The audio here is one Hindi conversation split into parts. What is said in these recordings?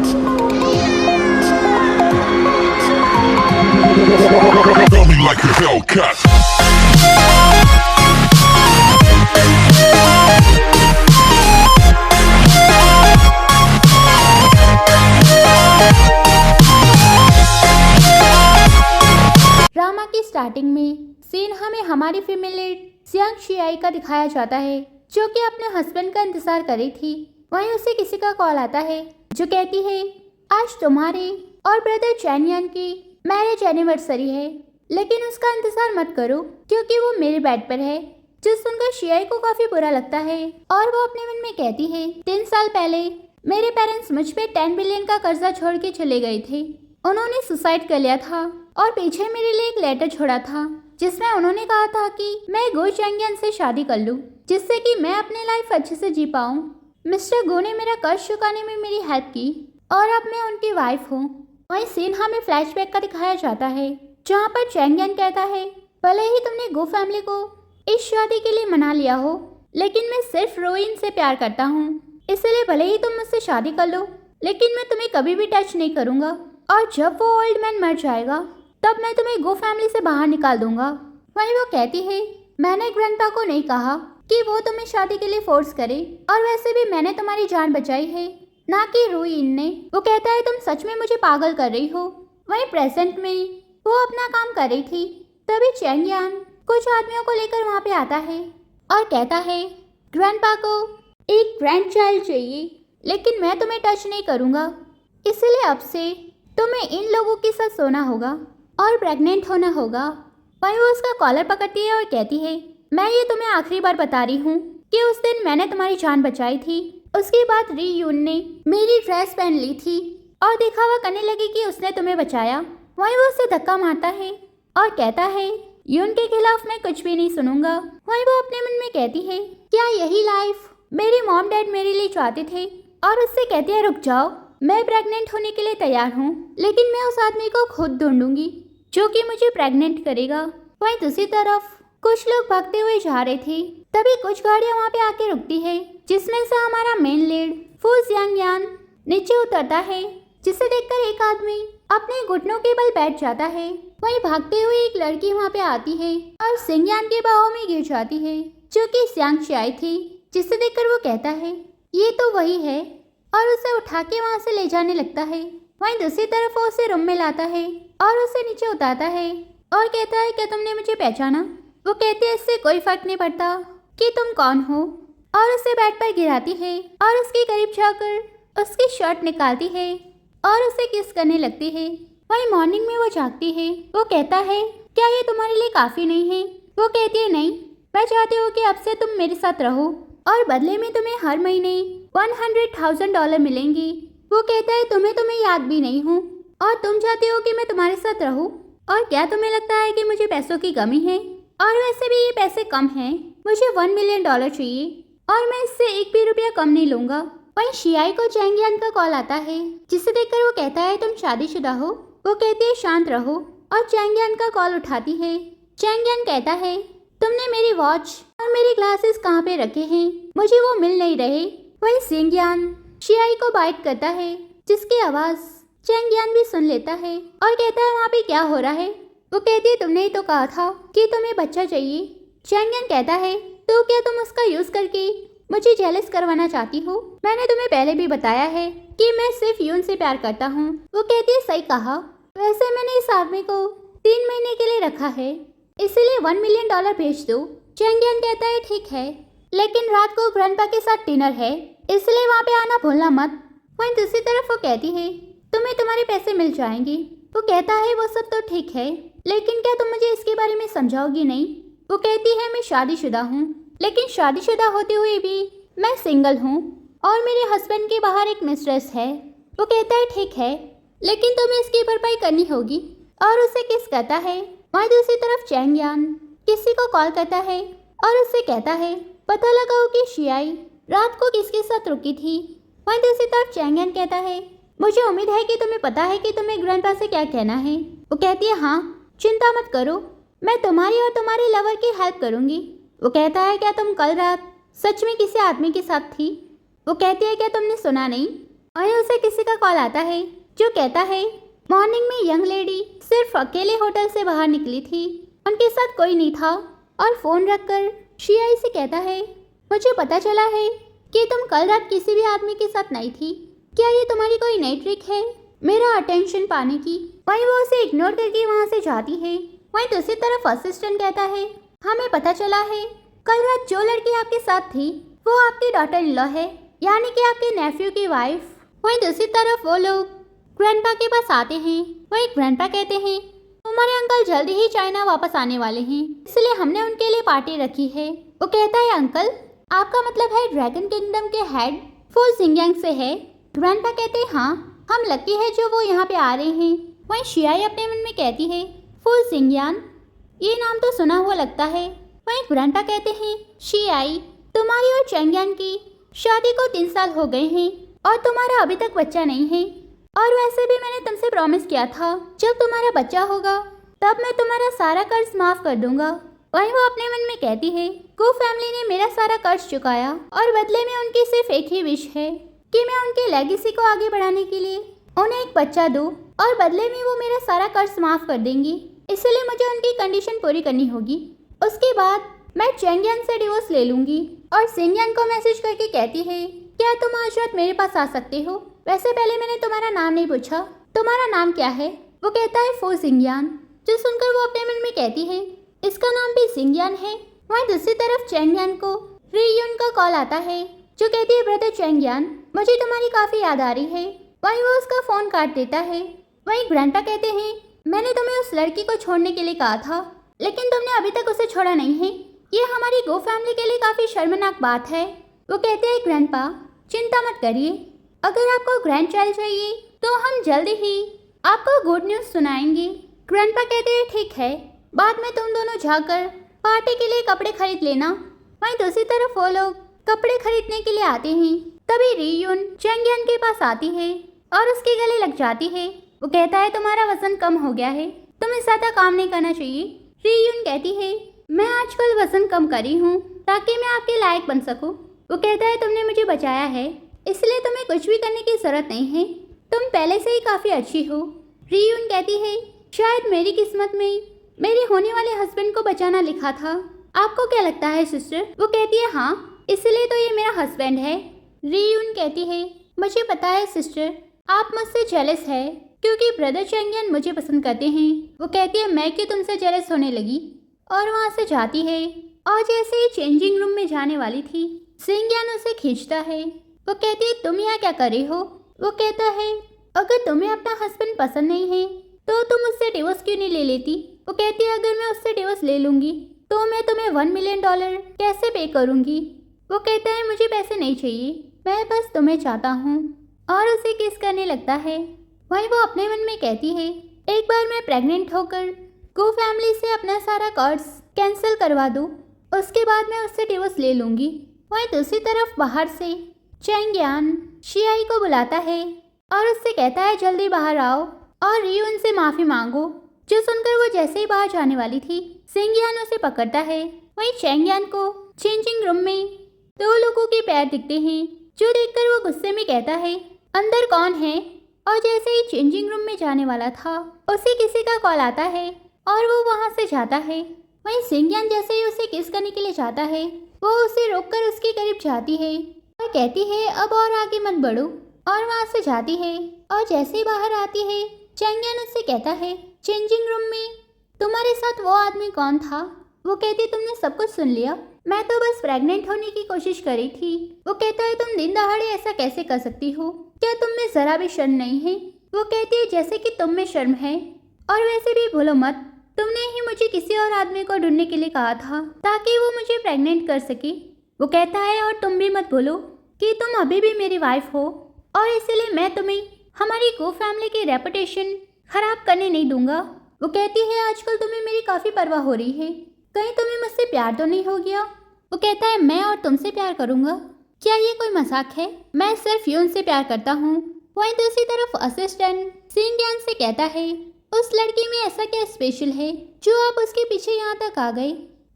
Feel me like a Hellcat. Drama की स्टार्टिंग में सीन हमें हमारी फीमेल लीड सियांग शियाई का दिखाया जाता है, जो कि अपने हस्बैंड का इंतजार कर रही थी। वहीं उसे किसी का कॉल आता है जो कहती है आज तुम्हारे और ब्रदर चैनियन की मैरिज एनिवर्सरी है, लेकिन उसका इंतजार मत करो क्योंकि वो मेरे बेड पर है। जो सुनकर शियाई को काफी बुरा लगता है और वो अपने मन में कहती है 3 साल पहले मेरे पेरेंट्स मुझ पे 10 बिलियन का कर्जा छोड़ के चले गए थे। उन्होंने सुसाइड कर लिया था और पीछे मेरे लिए एक लेटर छोड़ा था जिसमें उन्होंने कहा था कि मैं गो चैंगियन से शादी कर लूं, जिससे कि मैं अपनी लाइफ अच्छे से जी पाऊं। मिस्टर गो ने मेरा कर्ज चुकाने में मेरी हेल्प की और अब मैं उनकी वाइफ हूं। वहीं सीन हमें फ्लैशबैक का दिखाया जाता है जहां पर चैंगियन कहता है भले ही तुमने गो फैमिली को इस शादी के लिए मना लिया हो, लेकिन मैं सिर्फ रोइन से प्यार करता हूँ, इसलिए भले ही तुम मुझसे शादी कर लो, लेकिन मैं तुम्हें कभी भी टच नहीं करूँगा। और जब वो ओल्ड मैन मर जाएगा तब मैं तुम्हें गो फैमिली से बाहर निकाल दूंगा। वहीं वो कहती है मैंने ग्रैंडपा को नहीं कहा कि वो तुम्हें शादी के लिए फोर्स करे, और वैसे भी मैंने तुम्हारी जान बचाई है, ना कि रूइन ने। वो कहता है तुम सच में मुझे पागल कर रही हो। वहीं प्रेजेंट में वो अपना काम कर रही थी, तभी चैंगियान कुछ आदमियों को लेकर वहाँ पे आता है और कहता है ग्रैंडपा को एक ग्रैंड चाइल्ड चाहिए, लेकिन मैं तुम्हें टच नहीं करूँगा, इसलिए अब से तुम्हें इन लोगों के साथ सोना होगा और प्रेग्नेंट होना होगा। वहीं वो उसका कॉलर पकड़ती है और कहती है मैं ये तुम्हें आखिरी बार बता रही हूँ कि उस दिन मैंने तुम्हारी जान बचाई थी। उसके बाद री यून ने मेरी ड्रेस पहन ली थी और दिखावा करने लगी कि उसने तुम्हें बचाया। वहीं वो उसे धक्का मारता है और कहता है यून के खिलाफ मैं कुछ भी नहीं सुनूंगा। वहीं वो अपने मन में कहती है क्या यही लाइफ मेरी मॉम डैड मेरे लिए चाहते थे, और उससे कहती है रुक जाओ, मैं प्रेग्नेंट होने के लिए तैयार हूँ, लेकिन मैं उस आदमी को खुद ढूंढूंगी जो कि मुझे प्रेग्नेंट करेगा। वहीं दूसरी तरफ कुछ लोग भागते हुए जा रहे थे, तभी कुछ गाड़ियाँ वहाँ पे आके रुकती है, जिसमें से हमारा मेन लीड फू जियांगयान नीचे उतरता है, जिसे देखकर एक आदमी अपने घुटनों के बल बैठ जाता है। वहीं भागते हुए एक लड़की वहाँ पे आती है और सिंगयान के बाहों में गिर जाती है, जो कि सियांग शियाई थी, जिसे देखकर वो कहता है ये तो वही है, और उसे उठा के वहाँ से ले जाने लगता है। वहीं दूसरी तरफ वो उसे रूम में लाता है और उसे नीचे उतारता है और कहता है क्या तुमने मुझे पहचाना? वो कहती है इससे कोई फर्क नहीं पड़ता कि तुम कौन हो, और उसे बेड पर गिराती है और उसके करीब जाकर उसकी शर्ट निकालती है और उसे किस करने लगती है। वहीं मॉर्निंग में वो जागती है। वो कहता है क्या ये तुम्हारे लिए काफ़ी नहीं है? वो कहती है नहीं, मैं चाहती हूँ कि अब से तुम मेरे साथ रहो और बदले में तुम्हें हर महीने $100,000 मिलेंगी। वो कहता है तुम्हें याद भी नहीं हूँ और तुम चाहती हो कि मैं तुम्हारे साथ रहूँ, और क्या तुम्हें लगता है कि मुझे पैसों की कमी है? और वैसे भी ये पैसे कम हैं, मुझे $1 मिलियन चाहिए और मैं इससे एक भी रुपया कम नहीं लूँगा। वहीं शियाई को चैंगियान का कॉल आता है, जिसे देखकर वो कहता है तुम शादीशुदा हो? वो कहती है शांत रहो, और चैंगियान का कॉल उठाती है। चैंगियान कहता है तुमने मेरी वॉच और मेरी ग्लासेस कहाँ पे रखे हैं? मुझे वो मिल नहीं रहे। वहीं सिंगयान शियाई को बाइट करता है, जिसकी आवाज़ चैंगियान भी सुन लेता है और कहता है वहाँ पे क्या हो रहा है? वो कहती है तुमने ही तो कहा था कि तुम्हें बच्चा चाहिए। चैंगियान कहता है तो क्या तुम उसका यूज़ करके मुझे जेलस करवाना चाहती हो? मैंने तुम्हें पहले भी बताया है कि मैं सिर्फ यून से प्यार करता हूँ। वो कहती है सही कहा, वैसे मैंने इस आदमी को 3 महीने के लिए रखा है, इसीलिए $1 मिलियन भेज दो। चैंगियान कहता है ठीक है, लेकिन रात को ग्रैंडपा के साथ डिनर है, इसलिए वहाँ पे आना भूलना मत। वहीं दूसरी तरफ वो कहती है तुम्हें तुम्हारे पैसे मिल जाएंगे। वो कहता है वो सब तो ठीक है, लेकिन क्या तुम मुझे इसके बारे में समझाओगी नहीं? वो कहती है मैं शादीशुदा हूँ, लेकिन शादीशुदा होते हुए भी मैं सिंगल हूँ और मेरे हस्बैंड के बाहर एक मिस्ट्रेस है। वो कहता है ठीक है, लेकिन तुम्हें इसकी भरपाई करनी होगी, और उसे किस करता है। वहीं दूसरी तरफ चैंगियान किसी को कॉल करता है और उससे कहता है पता लगाओ कि शियाई रात को किसके साथ रुकी थी। वहीं दूसरी तरफ चैंगियान कहता है मुझे उम्मीद है कि तुम्हें पता है कि तुम्हें ग्रैंडपा से क्या कहना है। वो कहती है हाँ, चिंता मत करो, मैं तुम्हारी और तुम्हारे लवर की हेल्प करूँगी। वो कहता है क्या तुम कल रात सच में किसी आदमी के साथ थी? वो कहती है क्या तुमने सुना नहीं? वहीं उसे किसी का कॉल आता है जो कहता है मॉर्निंग में यंग लेडी सिर्फ अकेले होटल से बाहर निकली थी, उनके साथ कोई नहीं था। और फोन रखकर शियाई से कहता है मुझे पता चला है कि तुम कल रात किसी भी आदमी के साथ नहीं थी। क्या ये तुम्हारी कोई नई ट्रिक है मेरा अटेंशन पाने की? वहीं वो उसे इग्नोर करके वहाँ से जाती है। वहीं दूसरी तरफ असिस्टेंट कहता है हमें पता चला है कल रात जो लड़की आपके साथ थी वो आपकी डॉटर इन लॉ है, यानी कि आपके नेफ्यू की वाइफ। वहीं दूसरी तरफ वो लोग ग्रैंडपा के पास आते हैं। वहीं ग्रैंडपा कहते हैं हमारे अंकल जल्दी ही चाइना वापस आने वाले हैं, इसलिए हमने उनके लिए पार्टी रखी है। वो कहता है अंकल आपका मतलब है ड्रैगन किंगडम के हेड फू जिंगयांग से है? ग्रैंडपा कहते हैं हाँ, हम लकी है जो वो यहाँ पे आ रहे हैं। वहीं शियाई अपने मन में कहती है फू जिंगयांग, ये नाम तो सुना हुआ लगता है। वहीं ग्रैंडपा कहते हैं शियाई तुम्हारी और चेंगयान की शादी को 3 साल हो गए हैं और तुम्हारा अभी तक बच्चा नहीं है। और वैसे भी मैंने तुमसे प्रॉमिस किया था जब तुम्हारा बच्चा होगा तब मैं तुम्हारा सारा कर्ज माफ कर दूंगा। वहीं वो अपने मन में कहती है गो फैमिली ने मेरा सारा कर्ज चुकाया और बदले में उनकी सिर्फ एक ही विश है कि मैं उनके लेगेसी को आगे बढ़ाने के लिए उन्हें एक बच्चा दूं और बदले में वो मेरा सारा कर्ज माफ कर देंगी, इसलिए मुझे उनकी कंडीशन पूरी करनी होगी। उसके बाद मैं चेंगयान से डिवोर्स ले लूंगी। और सिंगयान को मैसेज करके कहती है क्या तुम आज रात मेरे पास आ सकते हो? वैसे पहले मैंने तुम्हारा नाम नहीं पूछा, तुम्हारा नाम क्या है? वो कहता है फू जिंगयान, जो सुनकर वो अपने मन में कहती है इसका नाम भी जिंगयान है। वहीं दूसरी तरफ चेंगयान को रीयून का कॉल आता है जो कहती है ब्रदर चेंगयान मुझे तुम्हारी काफ़ी याद आ रही है। वहीं वो उसका फ़ोन काट देता है। वहीं ग्रैंडपा कहते हैं मैंने तुम्हें उस लड़की को छोड़ने के लिए कहा था लेकिन तुमने अभी तक उसे छोड़ा नहीं है, ये हमारी गो फैमिली के लिए काफ़ी शर्मनाक बात है। वो कहते हैं ग्रैंडपा चिंता मत करिए, अगर आपको ग्रैंड चाइल्ड चाहिए तो हम जल्दी ही आपको गुड न्यूज़ सुनाएंगे। ग्रैंडपा कहते हैं ठीक है, बाद में तुम दोनों जाकर पार्टी के लिए कपड़े खरीद लेना। वहीं दूसरी तरफ वो लोग कपड़े खरीदने के लिए आते हैं। तभी रीयून चेंगयान के पास आती है और उसके गले लग जाती है। वो कहता है तुम्हारा वजन कम हो गया है, तुम्हें ज़्यादा काम नहीं करना चाहिए। रीयून कहती है मैं आजकल वजन कम करी हूँ ताकि मैं आपके लायक बन सकूँ। वो कहता है तुमने मुझे बचाया है इसलिए तुम्हें कुछ भी करने की ज़रूरत नहीं है, तुम पहले से ही काफ़ी अच्छी हो। रीयून कहती है शायद मेरी किस्मत में मेरे होने वाले हस्बैंड को बचाना लिखा था। आपको क्या लगता है सिस्टर? वो कहती है हाँ, इसलिए तो ये मेरा हस्बैंड है। रीयून कहती है मुझे पता है सिस्टर, आप मुझसे जेलस है क्योंकि ब्रदर चेंगयान मुझे पसंद करते हैं। वो कहती है मैं क्यों तुमसे जेलस होने लगी, और वहाँ से जाती है। और जैसे ही चेंजिंग रूम में जाने वाली थी चेंगयान उसे खींचता है। वो कहती है तुम यहाँ क्या कर रही हो? वो कहता है अगर तुम्हें अपना हस्बैंड पसंद नहीं है तो तुम उससे डिवोर्स क्यों नहीं ले लेती? वो कहती है अगर मैं उससे डिवोर्स ले लूँगी तो मैं तुम्हें $1 मिलियन कैसे पे करूँगी? वो कहता है मुझे पैसे नहीं चाहिए, मैं बस तुम्हें चाहता हूँ, और उसे किस करने लगता है। वहीं वो अपने मन में कहती है एक बार मैं प्रेग्नेंट होकर गो फैमिली से अपना सारा कर्ज कैंसिल करवा दूँ, उसके बाद मैं उससे डिवोर्स ले लूँगी। वहीं दूसरी तरफ बाहर से चेंगयान शियाई को बुलाता है और उससे कहता है जल्दी बाहर आओ और रीयून से माफ़ी मांगो। जो सुनकर वो जैसे ही बाहर जाने वाली थी चेंगयान उसे पकड़ता है। वहीं चेंगयान को चेंजिंग रूम में 2 लोगों के पैर दिखते हैं, जो देखकर वो गुस्से में कहता है अंदर कौन है? और जैसे ही चेंजिंग रूम में जाने वाला था उसे किसी का कॉल आता है और वो वहाँ से जाता है। वहीं चेंगयान जैसे ही उसे किस करने के लिए जाता है वो उसे रोककर उसके करीब जाती है और कहती है अब और आगे मत बढ़ो, और वहाँ से जाती है। और जैसे ही बाहर आती है चेंगयान उससे कहता है चेंजिंग रूम में तुम्हारे साथ वो आदमी कौन था? वो कहती तुमने सब कुछ सुन लिया, मैं तो बस प्रेग्नेंट होने की कोशिश कर रही थी। वो कहता है तुम दिन दहाड़े ऐसा कैसे कर सकती हो, क्या तुम में जरा भी शर्म नहीं है? वो कहती है जैसे कि तुम में शर्म है, और वैसे भी भूलो मत तुमने ही मुझे किसी और आदमी को ढूंढने के लिए कहा था ताकि वो मुझे प्रेग्नेंट कर सके। वो कहता है और तुम भी मत भूलो कि तुम अभी भी मेरी वाइफ हो, और इसलिए मैं तुम्हें हमारी गो फैमिली की रेपुटेशन खराब करने नहीं दूंगा। वो कहती है आजकल तुम्हें मेरी काफ़ी परवाह हो रही है, कहीं तुम्हें मुझसे प्यार तो नहीं हो गया? वो कहता है मैं और तुमसे प्यार करूंगा, क्या ये कोई मजाक है? मैं सिर्फ यून से प्यार करता हूँ। वहीं दूसरी तरफ असिस्टेंट चेंगयान से कहता है उस लड़की में ऐसा क्या स्पेशल है जो आप उसके पीछे यहाँ तक आ गए?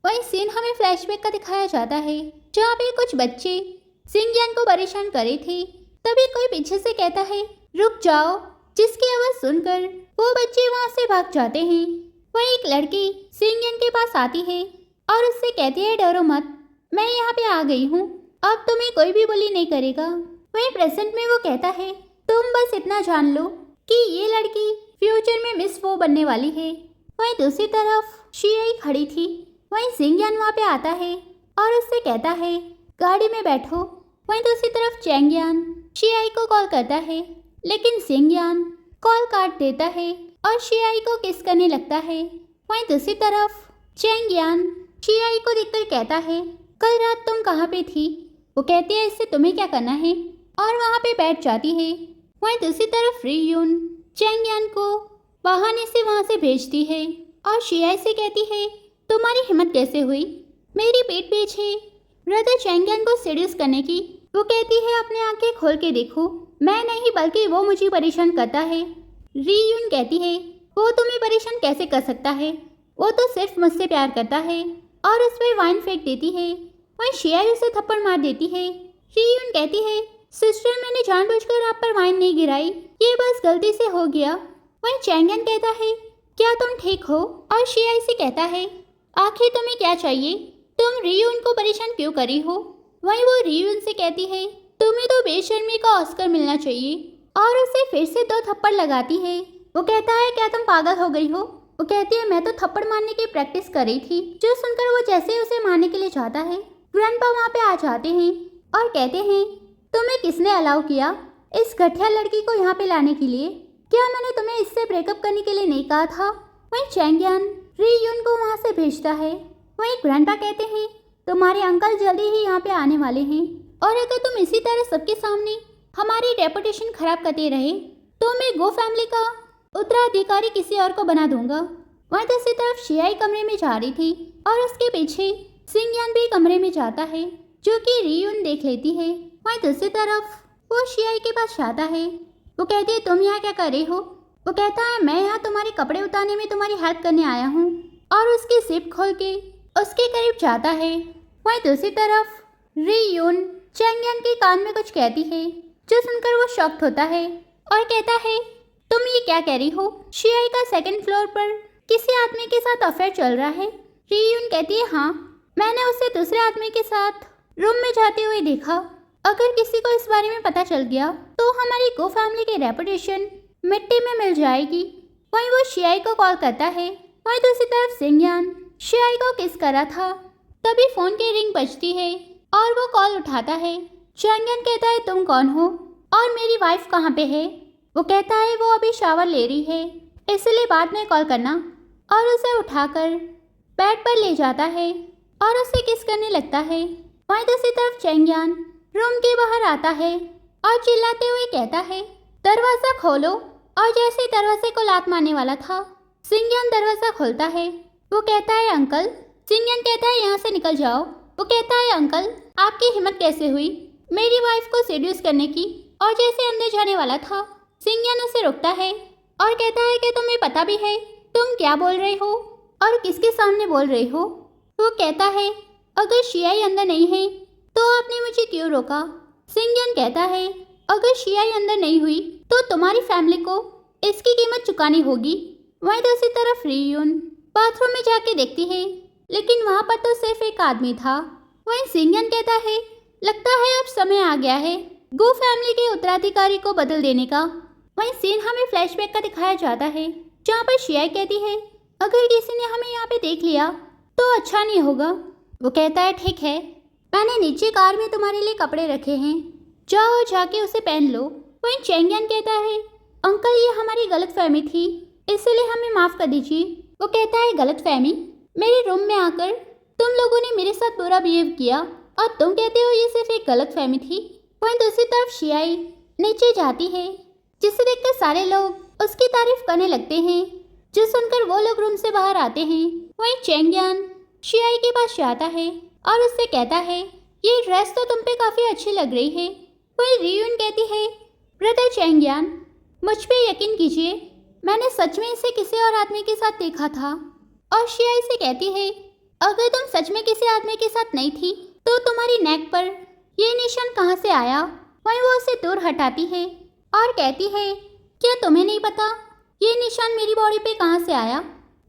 वहीं सीन हमें फ्लैशबैक का दिखाया जाता है जहाँ पे कुछ बच्चे चेंगयान को परेशान कर रहे थे तभी कोई पीछे से कहता है रुक जाओ, जिसकी आवाज सुनकर वो बच्चे वहाँ से भाग जाते हैं। वहीं एक लड़की सिंगयन के पास आती है और उससे कहती है डरो मत, मैं यहाँ पे आ गई हूँ, अब तुम्हें कोई भी बुली नहीं करेगा। वहीं प्रेजेंट में वो कहता है तुम बस इतना जान लो कि ये लड़की फ्यूचर में मिस वो बनने वाली है। वहीं दूसरी तरफ शियाई खड़ी थी। वहीं सिंगयन वहाँ पे आता है और उससे कहता है गाड़ी में बैठो। वहीं दूसरी तरफ चैंगयान शियाई को कॉल करता है, लेकिन सिंगयन कॉल काट देता है और शियाई को किस करने लगता है। वहीं दूसरी तरफ चैंगयान शियाई को देखकर कहता है कल रात तुम कहाँ पे थी? वो कहती है इससे तुम्हें क्या करना है, और वहाँ पे बैठ जाती है। वहीं दूसरी तरफ रियून चैंगयान को बहाने से वहाँ से भेजती है और शियाई से कहती है तुम्हारी हिम्मत कैसे हुई मेरी पीठ पीछे ब्रदर चैंगयान को सेड्यूस करने की? वो कहती है अपने आंखें खोल के देखो, मैं नहीं बल्कि वो मुझे परेशान करता है। रियून कहती है वो तुम्हें परेशान कैसे कर सकता है, वो तो सिर्फ मुझसे प्यार करता है, और उस पर वाइन फेंक देती है। वहीं शियाई उसे थप्पड़ मार देती है। रियून कहती है सिस्टर मैंने जानबूझकर आप पर वाइन नहीं गिराई, ये बस गलती से हो गया। वहीं चैंगयान कहता है क्या तुम ठीक हो, और शियाई से कहता है आखिर तुम्हें क्या चाहिए, तुम रियून को परेशान क्यों करी हो? वहीं वो रियून से कहती है तुम्हें तो बेशर्मी का ऑस्कर मिलना चाहिए, और उसे फिर से 2 थप्पड़ लगाती है। वो कहता है क्या तुम पागल हो गई हो? वो कहती है मैं तो थप्पड़ मारने की प्रैक्टिस कर रही थी। जो सुनकर वो जैसे उसे मारने के लिए जाता है, ग्रैंडपा वहाँ पे आ जाते हैं और कहते हैं तुम्हें किसने अलाउ किया इस घटिया लड़की को यहाँ पे लाने के लिए? क्या मैंने तुम्हें इससे ब्रेकअप करने के लिए नहीं कहा था? वहीं चैंगयान रियून को वहाँ से भेजता है। वहीं ग्रैंडपा कहते हैं तुम्हारे अंकल जल्दी ही यहाँ पे आने वाले हैं, और अगर तुम इसी तरह सबके सामने हमारी रेपुटेशन खराब करते रहे तो मैं गो फैमिली का उत्तराधिकारी किसी और को बना दूंगा। वहीं दूसरी तरफ शियाई कमरे में जा रही थी और उसके पीछे सिंगयन भी कमरे में जाता है, जो कि रियून देख लेती है। वहीं दूसरी तरफ वो शियाई के पास जाता है। वो कहती है तुम यहाँ क्या कर रही हो? वो कहता है मैं यहाँ तुम्हारे कपड़े उतारने में तुम्हारी हेल्प करने आया हूँ, और उसकी जिप खोल के उसके करीब जाता है। वहीं दूसरी तरफ रियून चैंगयान के कान में कुछ कहती है, जो सुनकर वो शॉक्ड होता है और कहता है तुम ये क्या कह रही हो? शियाई का 2nd फ्लोर पर किसी आदमी के साथ अफेयर चल रहा है। रियून कहती है हाँ, मैंने उसे दूसरे आदमी के साथ रूम में जाते हुए देखा। अगर किसी को इस बारे में पता चल गया तो हमारी गो फैमिली की रेपुटेशन मिट्टी में मिल जाएगी। वहीं वो शियाई को कॉल करता है। वहीं दूसरी तरफ सिंगयन शियाई को किस करा था। तभी फोन की रिंग बजती है और वो कॉल उठाता है। चैंगयान कहता है तुम कौन हो और मेरी वाइफ कहाँ पे है? वो कहता है वो अभी शावर ले रही है, इसलिए बाद में कॉल करना, और उसे उठाकर बेड पर ले जाता है और उसे किस करने लगता है। वहीं दूसरी तरफ चैंगयान रूम के बाहर आता है और चिल्लाते हुए कहता है दरवाज़ा खोलो, और जैसे दरवाजे को लात मारने वाला था, सिंगयन दरवाज़ा खोलता है। वो कहता है अंकल। सिंगयन कहता है यहाँ से निकल जाओ। वो कहता है अंकल आपकी हिम्मत कैसे हुई मेरी वाइफ को सेड्यूस करने की? और जैसे अंदर जाने वाला था, सिंगयन उसे रोकता है और कहता है कि तुम्हें पता भी है तुम क्या बोल रहे हो और किसके सामने बोल रहे हो? वो कहता है अगर शियाई अंदर नहीं है तो आपने मुझे क्यों रोका? सिंगयन कहता है अगर शियाई अंदर नहीं हुई तो तुम्हारी फैमिली को इसकी कीमत चुकानी होगी। वहीं दूसरी तरफ रियून बाथरूम में जाके देखती है, लेकिन वहाँ पर तो सिर्फ एक आदमी था। वहीं सिंगयन कहता है लगता है अब समय आ गया है गो फैमिली के उत्तराधिकारी को बदल देने का। वहीं सीन हमें फ्लैशबैक का दिखाया जाता है, जहाँ पर शियाई कहती है अगर किसी ने हमें यहाँ पे देख लिया तो अच्छा नहीं होगा। वो कहता है ठीक है, मैंने नीचे कार में तुम्हारे लिए कपड़े रखे हैं, जाओ जाके उसे पहन लो। वहीं चैंगयान कहता है अंकल ये हमारी गलतफहमी थी, इसलिए हमें माफ़ कर दीजिए। वो कहता है गलतफहमी? मेरे रूम में आकर तुम लोगों ने मेरे साथ बुरा बिहेव किया और तुम कहते हो ये सिर्फ एक गलतफहमी थी। वहीं दूसरी तरफ शियाई नीचे जाती है, जिसे देखकर सारे लोग उसकी तारीफ करने लगते हैं, जो सुनकर वो लोग रूम से बाहर आते हैं। वहीं चैंगयान शियाई के पास जाता है और उससे कहता है ये ड्रेस तो तुम पे काफ़ी अच्छी लग रही है। वहीं रियून कहती है ब्रदर चैंगयान मुझ पे यकीन कीजिए, मैंने सच में इसे किसी और आदमी के साथ देखा था। और शियाई से कहती है अगर तुम सच में किसी आदमी के साथ नहीं थी तो तुम्हारी नेक पर ये निशान कहाँ से आया? वहीं वो उसे दूर हटाती है और कहती है, क्या तुम्हें नहीं पता ये निशान मेरी बॉडी पे कहाँ से आया?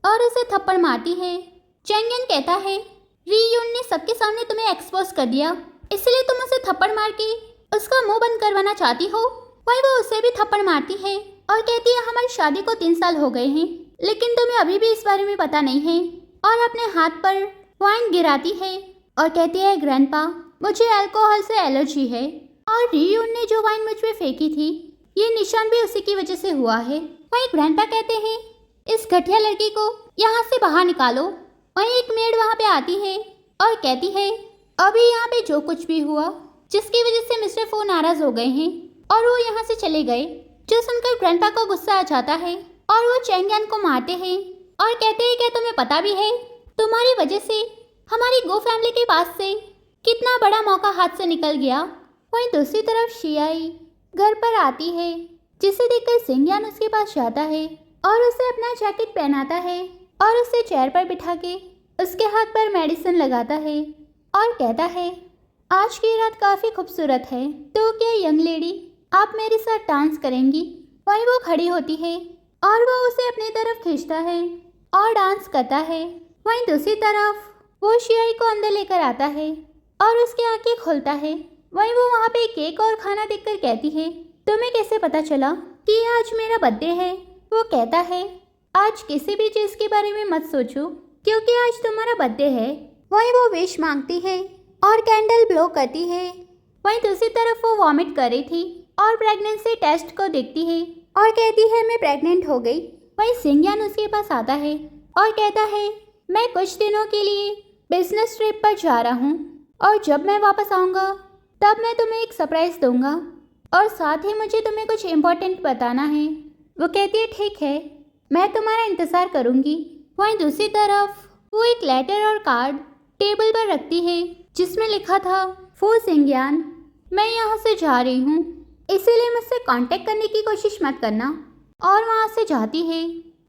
और उसे थप्पड़ मारती है। चैंगयन कहता है, रीयून ने सबके सामने तुम्हें एक्सपोज कर दिया, इसलिए तुम उसे थप्पड़ मार के उसका मुंह बंद करवाना चाहती हो। वहीं वो उसे भी थप्पड़ मारती है और कहती है, हमारी शादी को 3 साल हो गए हैं, लेकिन तुम्हें अभी भी इस बारे में पता नहीं है। और अपने हाथ पर वाइन गिराती है और कहती है, ग्रैंडपा, मुझे अल्कोहल से एलर्जी है और रीयून ने जो वाइन मुझ पे फेंकी थी, ये निशान भी उसी की वजह से हुआ है। वहीं ग्रैंडपा कहते हैं, इस घटिया लड़की को यहाँ से बाहर निकालो। वहीं एक मेड वहाँ पे आती है और कहती है, अभी यहाँ पे जो कुछ भी हुआ, जिसकी वजह से मिस्टर फो नाराज हो गए हैं और वो यहाँ से चले गए। जो सुनकर ग्रैंडपा को गुस्सा आ जाता है और वो चैंगयन को मारते हैं और कहते हैं, क्या तुम्हें पता भी है, तुम्हारी वजह से हमारी गो फैमिली के पास से कितना बड़ा मौका हाथ से निकल गया। वहीं दूसरी तरफ शियाई घर पर आती है, जिसे देखकर सिंगयान उसके पास जाता है और उसे अपना जैकेट पहनाता है और उसे चेयर पर बिठा के उसके हाथ पर मेडिसिन लगाता है और कहता है, आज की रात काफ़ी खूबसूरत है, तो क्या यंग लेडी आप मेरे साथ डांस करेंगी? वहीं वो खड़ी होती है और वो उसे अपनी तरफ खींचता है और डांस करता है। वहीं दूसरी तरफ वो शियाई को अंदर लेकर आता है और उसकी आंखें खोलता है। वहीं वो वहाँ पे केक और खाना देखकर कहती है, तुम्हें कैसे पता चला कि आज मेरा बर्थडे है? वो कहता है, आज किसी भी चीज़ के बारे में मत सोचो, क्योंकि आज तुम्हारा बर्थडे है। वहीं वो विश मांगती है और कैंडल ब्लो करती है। वहीं दूसरी तरफ वो वॉमिट कर रही थी और प्रेगनेंसी टेस्ट को देखती है और कहती है, मैं प्रेग्नेंट हो गई। वहीं सिंगयान उसके पास आता है और कहता है, मैं कुछ दिनों के लिए बिजनेस ट्रिप पर जा रहा हूँ और जब मैं वापस आऊँगा तब मैं तुम्हें एक सरप्राइज़ दूंगा और साथ ही मुझे तुम्हें कुछ इम्पोर्टेंट बताना है। वो कहती है, ठीक है, मैं तुम्हारा इंतज़ार करूँगी। वहीं दूसरी तरफ वो एक लेटर और कार्ड टेबल पर रखती है, जिसमें लिखा था, फो सिंगयान, मैं यहाँ से जा रही हूँ, इसीलिए मुझसे कांटेक्ट करने की कोशिश मत करना। और वहाँ से जाती है।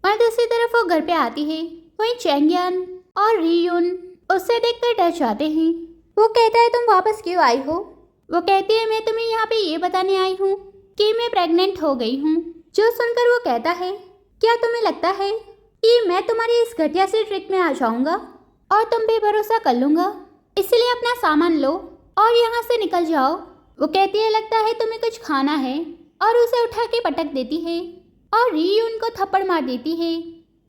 वहीं दूसरी तरफ वो घर पे आती है। वहीं चैंगयन और रीयून उसे देखकर डर जाते हैं। वो कहता है, तुम वापस क्यों आई हो? वो कहती है, मैं तुम्हें यहाँ पे ये बताने आई हूँ कि मैं प्रेग्नेंट हो गई हूँ। जो सुनकर वो कहता है, क्या तुम्हें लगता है कि मैं तुम्हारी इस घटिया सी ट्रिक में आ जाऊँगा और तुम पे भरोसा कर लूँगा? इसलिए अपना सामान लो और यहाँ से निकल जाओ। वो कहती है, लगता है तुम्हें कुछ खाना है, और उसे उठा के पटक देती है और रीयून को थप्पड़ मार देती है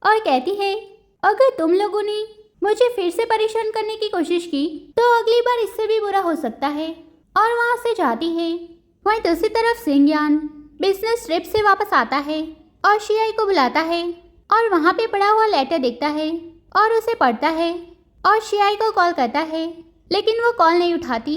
और कहती है, अगर तुम लोगों ने मुझे फिर से परेशान करने की कोशिश की तो अगली बार इससे भी बुरा हो सकता है। और वहाँ से जाती है। वहीं दूसरी तरफ सिंगयान बिजनेस ट्रिप से वापस आता है और शियाई को बुलाता है और वहाँ पे पड़ा हुआ लेटर देखता है और उसे पढ़ता है और शियाई को कॉल करता है, लेकिन वो कॉल नहीं उठाती।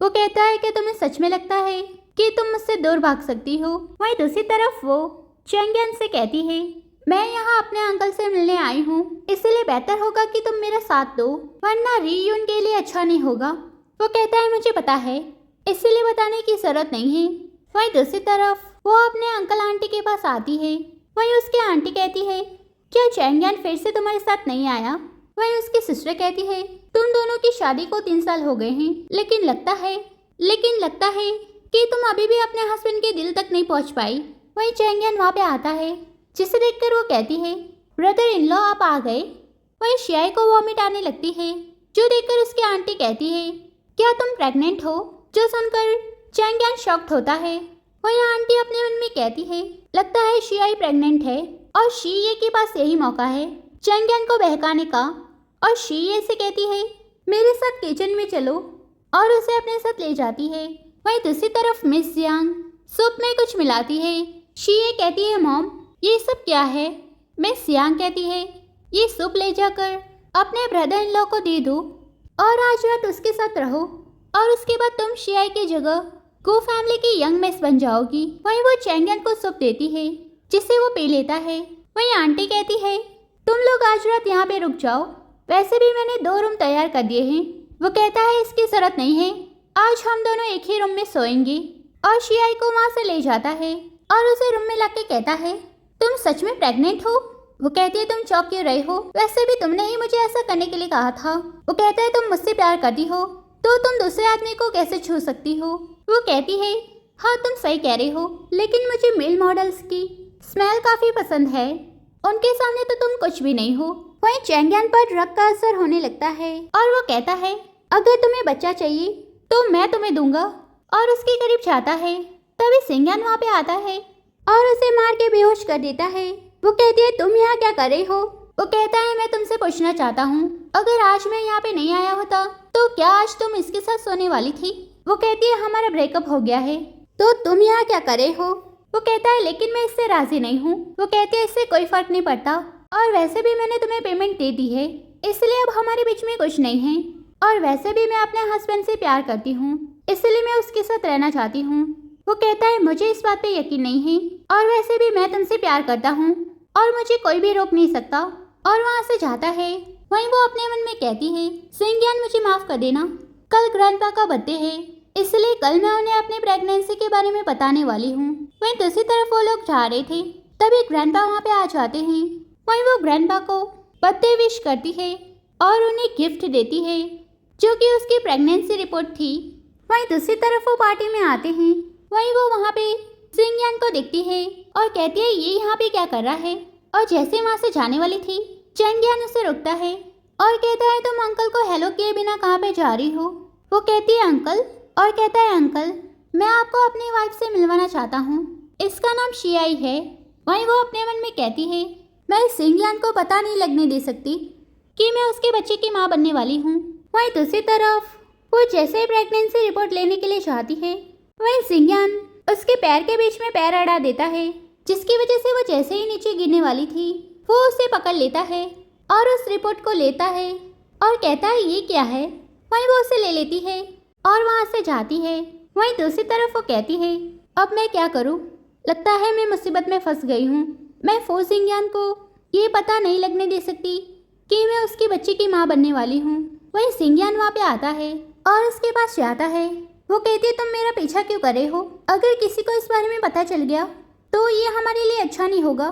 वो कहता है कि तुम्हें सच में लगता है कि तुम मुझसे दूर भाग सकती हो? वहीं दूसरी तरफ वो चैंगयन से कहती है, मैं यहाँ अपने अंकल से मिलने आई हूँ, इसलिए बेहतर होगा कि तुम मेरा साथ दो, वरना रीयून के लिए अच्छा नहीं होगा। वो कहता है, मुझे पता है, इसलिए बताने की जरूरत नहीं है। वहीं दूसरी तरफ वो अपने अंकल आंटी के पास आती है। वहीं उसकी आंटी कहती है, क्या चैंगयन फिर से तुम्हारे साथ नहीं आया? वहीं उसकी सिस्टर कहती है, तुम दोनों की शादी को 3 साल हो गए हैं, लेकिन लगता है कि तुम अभी भी अपने हस्बैंड के दिल तक नहीं पहुंच पाई। वहीं चैंगयन वहाँ पे आता है, जिसे देखकर वो कहती है, ब्रदर इन लॉ आप आ गए। वहीं शियाई को वॉमिट आने लगती है, जो देखकर उसकी आंटी कहती है, क्या तुम प्रेग्नेंट हो? जो सुनकर चैंगयन शॉक्ड होता है। वहीं आंटी अपने मन में कहती है, लगता है शियाई प्रेग्नेंट है और शिये के पास यही मौका है चैंगयन को बहकाने का। और शिये से कहती है, मेरे साथ किचन में चलो, और उसे अपने साथ ले जाती है। वहीं दूसरी तरफ मिस जियांग सूप में कुछ मिलाती है। शिये कहती है, मॉम ये सब क्या है? मिस जियांग कहती है, ये सूप ले जाकर अपने ब्रदर इन लॉ को दे दो और आज रात उसके साथ रहो, और उसके बाद तुम शियाई की जगह गो फैमिली की यंग मिस बन जाओगी। वहीं वो चैंगयन को सूप देती है, जिसे वो पी लेता है। वहीं आंटी कहती है, तुम लोग आज रात यहाँ पे रुक जाओ, वैसे भी मैंने 2 रूम तैयार कर दिए हैं। वो कहता है, इसकी जरूरत नहीं है, आज हम दोनों एक ही रूम में सोएंगे। और शियाई को वहाँ से ले जाता है और उसे रूम में लाके कहता है, तुम सच में प्रेग्नेंट हो? वो कहती है, तुम चौंक क्यों रहे हो? वैसे भी तुमने ही मुझे ऐसा करने के लिए कहा था। वो कहता है, तुम मुझसे प्यार करती हो तो तुम दूसरे आदमी को कैसे छू सकती हो? वो कहती है, हाँ तुम सही कह रही हो, लेकिन मुझे मेल मॉडल्स की स्मेल काफी पसंद है। उनके सामने तो तुम कुछ भी नहीं हो। वहीं चैंगियान पर ड्रग का असर होने लगता है और वो कहता है अगर तुम्हें बच्चा चाहिए तो मैं तुम्हें दूंगा, और उसके करीब जाता है। तभी सिंघियान वहाँ पे आता है और उसे मार के बेहोश कर देता है। वो कहती है तुम यहाँ क्या कर रही हो? वो कहता है मैं तुमसे पूछना चाहता हूँ, अगर आज मैं यहाँ पे नहीं आया होता तो क्या आज तुम इसके साथ सोने वाली थी? वो कहती है हमारा ब्रेकअप हो गया है, तो तुम यहाँ क्या कर रहे हो? वो कहता है लेकिन मैं इससे राजी नहीं हूँ। वो कहती है इससे कोई फर्क नहीं पड़ता, और वैसे भी मैंने तुम्हें पेमेंट दे दी है, इसलिए अब हमारे बीच में कुछ नहीं है। और वैसे भी मैं अपने हस्बैंड से प्यार करती हूँ, इसलिए मैं उसके साथ रहना चाहती हूँ। वो कहता है मुझे इस बात पे यकीन नहीं है, और वैसे भी मैं तुमसे प्यार करता हूँ और मुझे कोई भी रोक नहीं सकता, और वहाँ से जाता है। वहीं वो अपने मन में कहती है सिंघियान मुझे माफ कर देना, कल ग्रैंडपा का बर्थडे है, इसलिए कल मैं उन्हें अपनी प्रेगनेंसी के बारे में बताने वाली हूँ। वहीं दूसरी तरफ वो लोग जा रहे थे, तभी ग्रैंडपा वहाँ पे आ जाते हैं। वहीं वो ग्रैंडपा को बर्थडे विश करती है और उन्हें गिफ्ट देती है जो कि उसकी प्रेगनेंसी रिपोर्ट थी। वहीं दूसरी तरफ वो पार्टी में आते हैं। वहीं वो वहाँ पे सिंघियान को देखती है और कहती है ये यहाँ पे क्या कर रहा है, और जैसे वहाँ से जाने वाली थी चैंगियान उसे रोकता है और कहता है तुम अंकल को हेलो किए बिना कहाँ पे जा रही हो? वो कहती है अंकल, और कहता है अंकल मैं आपको अपनी वाइफ से मिलवाना चाहता हूँ, इसका नाम शियाई है। वहीं वो अपने मन में कहती है मैं सिंघियान को पता नहीं लगने दे सकती कि मैं उसके बच्चे की माँ बनने वाली हूँ। वहीं दूसरी तरफ वो जैसे ही प्रेगनेंसी रिपोर्ट लेने के लिए जाती है, वहीं सिंघियान उसके पैर के बीच में पैर अड़ा देता है, जिसकी वजह से वो जैसे ही नीचे गिरने वाली थी वो उसे पकड़ लेता है और उस रिपोर्ट को लेता है और कहता है ये क्या है। वहीं वो उसे ले लेती है और वहाँ से जाती है। वहीं दूसरी तरफ वो कहती है अब मैं क्या करूँ, लगता है मैं मुसीबत में फंस गई हूँ। मैं फो सिंघियान को ये पता नहीं लगने दे सकती कि मैं उसके बच्चे की माँ बनने वाली हूँ। वहीं सिंघियान वहाँ पे आता है और उसके पास जाता है। वो कहती है तुम मेरा पीछा क्यों कर रहे हो? अगर किसी को इस बारे में पता चल गया तो ये हमारे लिए अच्छा नहीं होगा।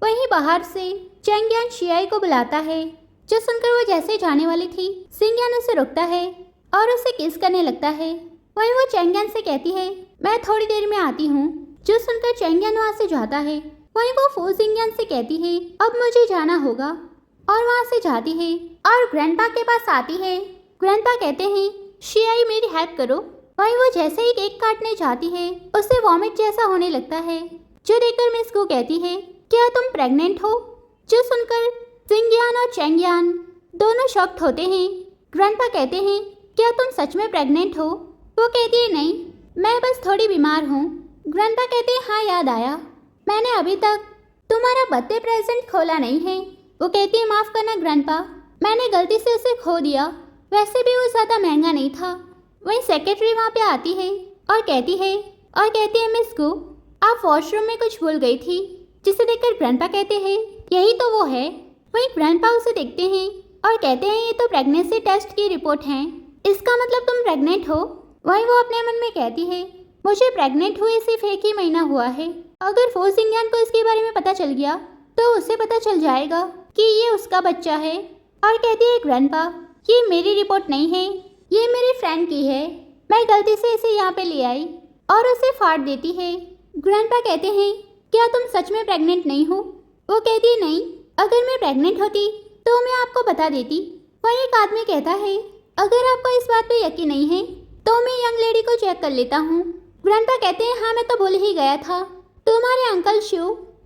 वहीं बाहर से चैंगियान शियाई को बुलाता है, जो सुनकर वो जैसे जाने वाली थी सिंघियान उसे रोकता है और उसे किस करने लगता है। वहीं वो चैंगियान से कहती है मैं थोड़ी देर में आती हूँ, जो सुनकर चैंगियान वहाँ से जाता है। वहीं वो फो सिंघियान से कहती है अब मुझे जाना होगा, और वहाँ से जाती है और ग्रैंडपा के पास आती है। ग्रैंडपा कहते हैं शियाई मेरी हेल्प करो। वहीं वो जैसे ही केक काटने जाती है उसे वॉमिट जैसा होने लगता है, जो देखकर मिस को कहती है क्या तुम प्रेग्नेंट हो? जो सुनकर सिंघियान और चैंगियान दोनों शॉक्ड होते हैं। ग्रैंडपा कहते हैं क्या तुम सच में प्रेग्नेंट हो? वो कहती है नहीं, मैं बस थोड़ी बीमार हूँ। ग्रैंडपा कहते हैं हाँ याद आया, मैंने अभी तक तुम्हारा बर्थडे प्रेजेंट खोला नहीं है। वो कहती है माफ़ करना ग्रैंडपा, मैंने गलती से उसे खो दिया, वैसे भी वो ज़्यादा महंगा नहीं था। वहीं सेक्रेटरी वहाँ पे आती है और कहती है मिस गो आप वॉशरूम में कुछ भूल गई थी, जिसे देखकर ग्रैंडपा कहते हैं यही तो वो है। वहीं ग्रैंडपा उसे देखते हैं और कहते हैं ये तो प्रेगनेंसी टेस्ट की रिपोर्ट है, इसका मतलब तुम प्रेग्नेंट हो। वहीं वो अपने मन में कहती है मुझे प्रेग्नेंट हुए सिर्फ 1 ही महीना हुआ है, अगर फो सिंघियान को इसके बारे में पता चल गया तो उसे पता चल जाएगा कि ये उसका बच्चा है। और कहती है ग्रैंडपा ये मेरी रिपोर्ट नहीं है, ये मेरी फ्रेंड की है, मैं गलती से इसे यहाँ पे ले आई, और उसे फाड़ देती है। ग्रैंडपा कहते हैं क्या तुम सच में प्रेग्नेंट नहीं हो? वो कहती है नहीं, अगर मैं प्रेग्नेंट होती तो मैं आपको बता देती। वहीं एक आदमी कहता है अगर आपको इस बात पे यकीन नहीं है तो मैं यंग लेडी को चेक कर लेता हूँ। ग्रैंडपा कहते हैं हाँ मैं तो भूल ही गया था, तुम्हारे अंकल शिव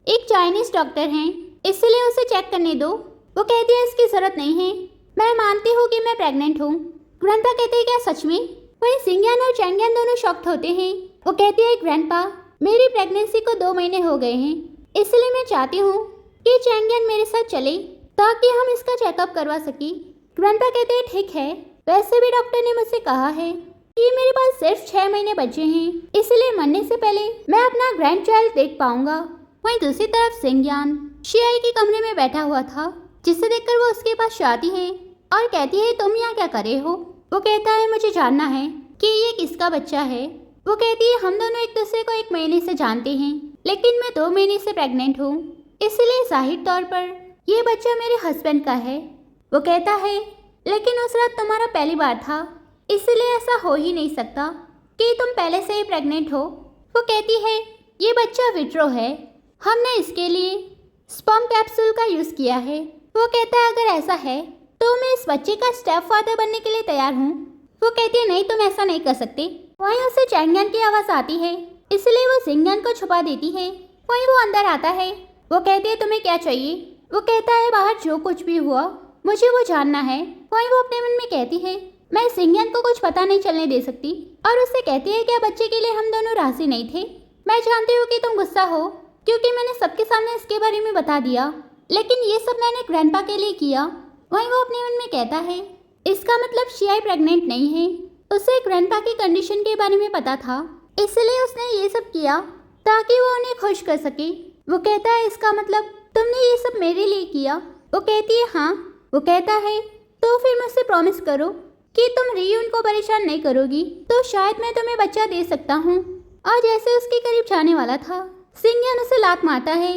एक चाइनीज डॉक्टर हैं, इसलिए उसे चेक करने दो। वो कहती है इसकी जरूरत नहीं है, मैं मानती हूँ कि मैं प्रेग्नेंट हूँ। ग्रैंडपा कहते हैं क्या सच में? वहीं सिंघियान और चैंगियान दोनों शॉक्ड होते हैं। वो कहती है ग्रैंडपा मेरी प्रेगनेंसी को 2 महीने हो गए हैं, इसलिए मैं चाहती हूँ कि चैंगियान मेरे साथ चले ताकि हम इसका चेकअप करवा सकें। ग्रैंडपा कहते हैं ठीक है, वैसे भी डॉक्टर ने मुझसे कहा है कि मेरे पास सिर्फ 6 महीने बचे हैं, इसलिए मरने से पहले मैं अपना ग्रैंड चाइल्ड देख पाऊंगा। वहीं दूसरी तरफ सिंघियान शियाई के कमरे में बैठा हुआ था, जिसे देखकर वो उसके पास जाती है और कहती है तुम यहाँ क्या कर रहे हो? वो कहता है मुझे जानना है कि ये किसका बच्चा है। वो कहती है हम दोनों एक दूसरे को 1 महीने से जानते हैं, लेकिन मैं 2 महीने से प्रेग्नेंट हूँ, इसलिए जाहिर तौर पर ये बच्चा मेरे हस्बैंड का है। वो कहता है लेकिन उस रात तुम्हारा पहली बार था, इसलिए ऐसा हो ही नहीं सकता कि तुम पहले से ही प्रेग्नेंट हो। वो कहती है ये बच्चा विट्रो है, हमने इसके लिए स्पर्म कैप्सूल का यूज़ किया है। वो कहता है अगर ऐसा है तो मैं इस बच्चे का स्टेप फादर बनने के लिए तैयार हूँ। वो कहती है नहीं, तुम ऐसा नहीं कर सकते। वहीं उसे चैंगयान की आवाज़ आती है, इसलिए वो जिंगयान को छुपा देती है। वहीं वो अंदर आता है। वो कहती है तुम्हें क्या चाहिए? वो कहता है बाहर जो कुछ भी हुआ मुझे वो जानना है। वहीं वो अपने मन में कहती है मैं जिंगयान को कुछ पता नहीं चलने दे सकती, और उससे कहती है क्या बच्चे के लिए हम दोनों राजी नहीं थे? मैं जानती हूँ कि तुम गुस्सा हो क्योंकि मैंने सबके सामने इसके बारे में बता दिया, लेकिन ये सब मैंने ग्रैंडपा के लिए किया। वहीं वो अपने मन में कहता है इसका मतलब शियाई प्रेग्नेंट नहीं है। उसे ग्रैंडपा की कंडीशन के बारे में पता था, इसलिए उसने ये सब किया ताकि वो उन्हें खुश कर सके। वो कहता है इसका मतलब तुमने ये सब मेरे लिए किया? वो कहती है हाँ। वो कहता है तो फिर मुझसे प्रॉमिस करो कि तुम रियून को परेशान नहीं करोगी, तो शायद मैं तुम्हें बच्चा दे सकता हूँ। और जैसे उसके करीब जाने वाला था, जिंगयान उसे लात मारता है,